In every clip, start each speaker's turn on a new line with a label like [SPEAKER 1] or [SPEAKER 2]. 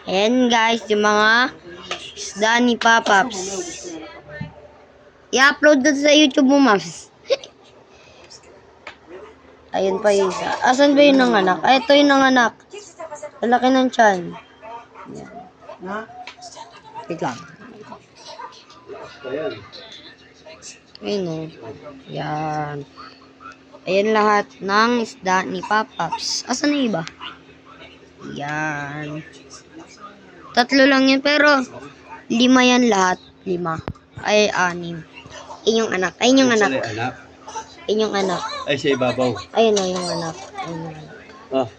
[SPEAKER 1] Ayan guys, yung mga isda ni Papaps. I-upload na sa YouTube mo, Maps. Ayun pa yung isa. Asan ba yung nanganak? Ay, ito yung nanganak. Malaki ng tiyan. Ayan. Wait lang. Ayun o. Yan. Ayan lahat ng isda ni Papaps. Asan na iba? Yan. 3 lang yan, pero 5 yan lahat. 5. Ay, 6. Ayun yung anak. Ayun yung anak. Ayun yung anak.
[SPEAKER 2] Ay, sa ibabaw.
[SPEAKER 1] Ayun o, yung anak. Ayun yung anak.
[SPEAKER 2] Ah.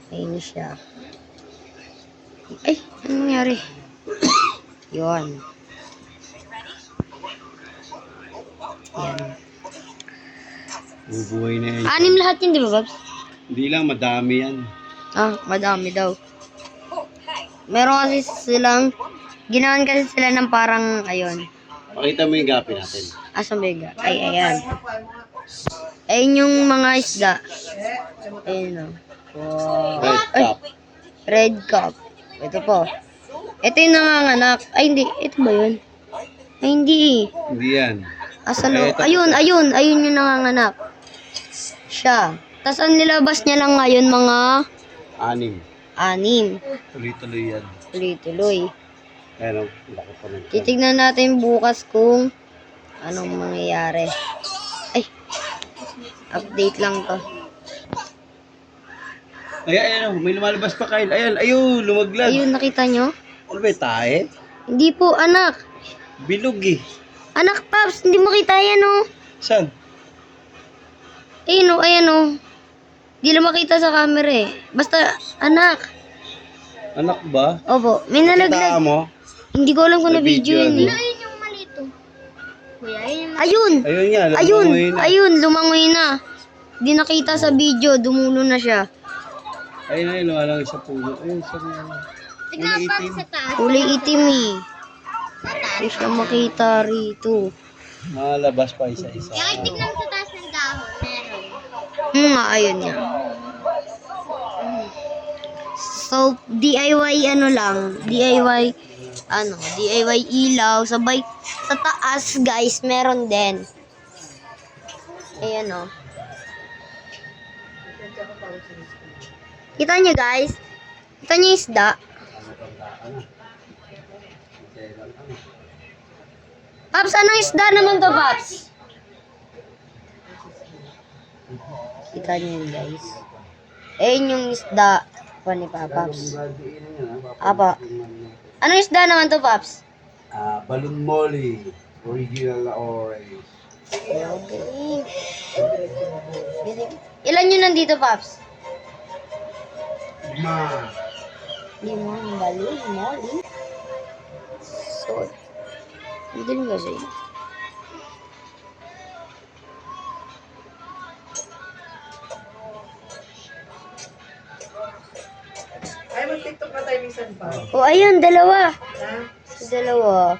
[SPEAKER 1] Ayun siya. Ay, ano nangyari? Yun. Yan.
[SPEAKER 2] Bubuhay na yan.
[SPEAKER 1] 6 lahat yun, di ba, Babs?
[SPEAKER 2] Hindi lang, madami yan.
[SPEAKER 1] Ah, madami daw. Meron kasi silang, ginawan kasi sila ng parang, ayun.
[SPEAKER 2] Pakita mo yung gapi natin.
[SPEAKER 1] Asan bega? Ay, ayan. Ayun yung mga isda. Ayun o. Wow.
[SPEAKER 2] Red
[SPEAKER 1] Ay,
[SPEAKER 2] cup.
[SPEAKER 1] red cup. Ito po. Ito yung nanganganak. Ay, hindi. Ito ba yun? Ay, hindi.
[SPEAKER 2] Hindi yan.
[SPEAKER 1] Asan o?
[SPEAKER 2] Ay, ito.
[SPEAKER 1] Ayun, ayun. Ayun yung nanganganak. Siya. Tapos ang nilabas niya lang ngayon mga
[SPEAKER 2] 6.
[SPEAKER 1] 6.
[SPEAKER 2] Tuloy-tuloy yan.
[SPEAKER 1] Tuloy-tuloy.
[SPEAKER 2] Ayan o, laki pa ng tiyan.
[SPEAKER 1] Titignan natin bukas kung anong mangyayari. Ay, update lang to.
[SPEAKER 2] Ay, ayan o, may lumalabas pa, Kyle. Ayan, ayun, lumaglag.
[SPEAKER 1] Ayun, nakita nyo?
[SPEAKER 2] Ano ba yung tae?
[SPEAKER 1] Hindi po, anak.
[SPEAKER 2] Bilog eh.
[SPEAKER 1] Anak, Paps, hindi mo kita yan, oh.
[SPEAKER 2] Saan?
[SPEAKER 1] Ayun, oh, ayan, oh. Hindi lang makita sa camera, eh. Basta, anak.
[SPEAKER 2] Anak ba?
[SPEAKER 1] Opo, may
[SPEAKER 2] Kita
[SPEAKER 1] nalaglag.
[SPEAKER 2] mo?
[SPEAKER 1] Hindi ko alam kung
[SPEAKER 2] Sa
[SPEAKER 1] na-video
[SPEAKER 2] video,
[SPEAKER 1] yun, eh.
[SPEAKER 2] ano?
[SPEAKER 3] Ayun yung malito. Kuya, ayun yung
[SPEAKER 1] Ayun!
[SPEAKER 2] Ayun yan.
[SPEAKER 1] Ayun!
[SPEAKER 2] lumangoy na.
[SPEAKER 1] Ayun, lumangoy na. Di nakita sa video, dumulo na siya.
[SPEAKER 2] Ayun, ayun, lumalang sa puno. Ayun, sa mga.
[SPEAKER 3] tignan pa
[SPEAKER 2] itim.
[SPEAKER 3] sa taas.
[SPEAKER 1] Kulay itim, eh. Hindi siya makita rito.
[SPEAKER 2] Malabas pa isa-isa.
[SPEAKER 3] Kaya tignan sa taas ng dahon. Meron.
[SPEAKER 1] Ayun nga. So, DIY ano lang, DIY ilaw, sabay sa taas guys, meron din. Ayan o. Kita nyo guys? Kita nyo yung isda? Paps, anong isda naman to, Paps? Kita nyo yun guys. Ayun yung isda pa ni Papaps. Apa. Anong isda naman to, Paps?
[SPEAKER 2] Balloon molly. Original na orange.
[SPEAKER 1] Okay. Ilan yun nandito, Paps?
[SPEAKER 2] 5.
[SPEAKER 1] 5 balon, molly. So, hindi rin kasi.
[SPEAKER 4] Ay, mag-tiktok na tayo minsan pa.
[SPEAKER 1] Oh, ayun, dalawa.
[SPEAKER 4] Ha?
[SPEAKER 1] Dalawa.